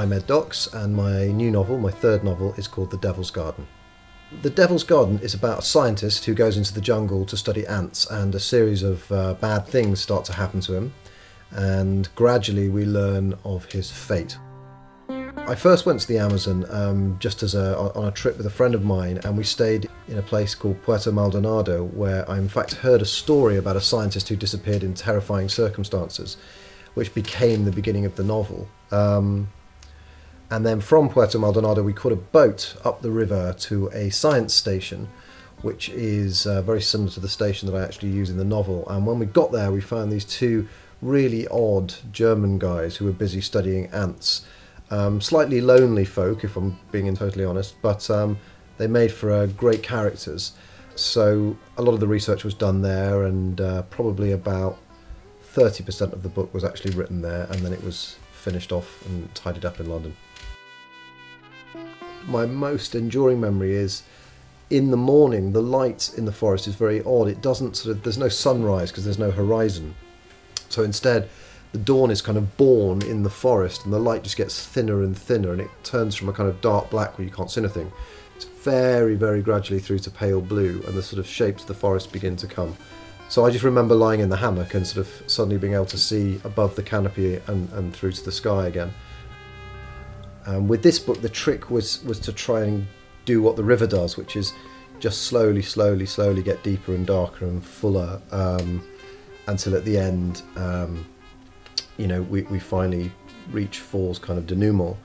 I'm Ed Docx, and my new novel, my third novel, is called The Devil's Garden. The Devil's Garden is about a scientist who goes into the jungle to study ants, and a series of bad things start to happen to him, and gradually we learn of his fate. I first went to the Amazon just on a trip with a friend of mine, and we stayed in a place called Puerto Maldonado, where I in fact heard a story about a scientist who disappeared in terrifying circumstances, which became the beginning of the novel. And then from Puerto Maldonado we caught a boat up the river to a science station, which is very similar to the station that I actually use in the novel. And when we got there we found these two really odd German guys who were busy studying ants. Slightly lonely folk, if I'm being totally honest, but they made for great characters. So a lot of the research was done there, and probably about 30% of the book was actually written there, and then it was finished off and tidied up in London. My most enduring memory is in the morning. The light in the forest is very odd. It doesn't there's no sunrise because there's no horizon. So instead the dawn is kind of born in the forest, and the light just gets thinner and thinner, and it turns from a kind of dark black where you can't see anything. It's very, very gradually through to pale blue, and the sort of shapes of the forest begin to come. So I just remember lying in the hammock and sort of suddenly being able to see above the canopy and through to the sky again. With this book, the trick was to try and do what the river does, which is just slowly get deeper and darker and fuller, until at the end, we finally reach Fall's kind of denouement.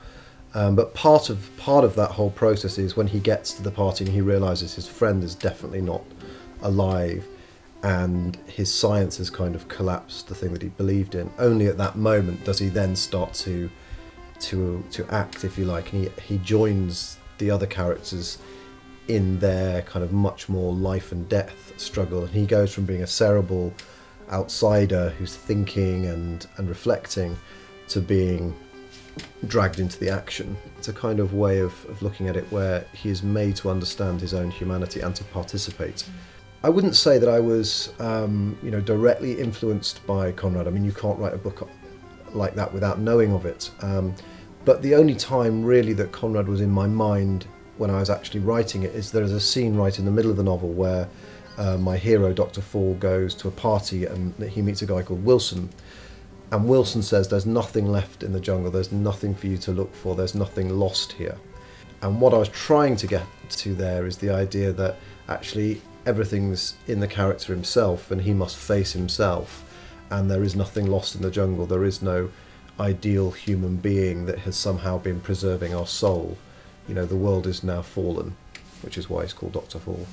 But part of that whole process is when he gets to the party and he realises his friend is definitely not alive, and his science has kind of collapsed the thing that he believed in. Only at that moment does he then start to act, if you like, and he joins the other characters in their kind of much more life and death struggle, and he goes from being a cerebral outsider who's thinking and reflecting to being dragged into the action. It's a kind of way of looking at it where he is made to understand his own humanity and to participate. I wouldn't say that I was directly influenced by Conrad. I mean, you can't write a book like that without knowing of it. But the only time really that Conrad was in my mind when I was actually writing it is there's a scene right in the middle of the novel where my hero, Dr. Fall, goes to a party and he meets a guy called Wilson. And Wilson says there's nothing left in the jungle, there's nothing for you to look for, there's nothing lost here. And what I was trying to get to there is the idea that actually everything's in the character himself, and he must face himself, and there is nothing lost in the jungle. There is no ideal human being that has somehow been preserving our soul. The world is now fallen, which is why it's called Dr. Fall.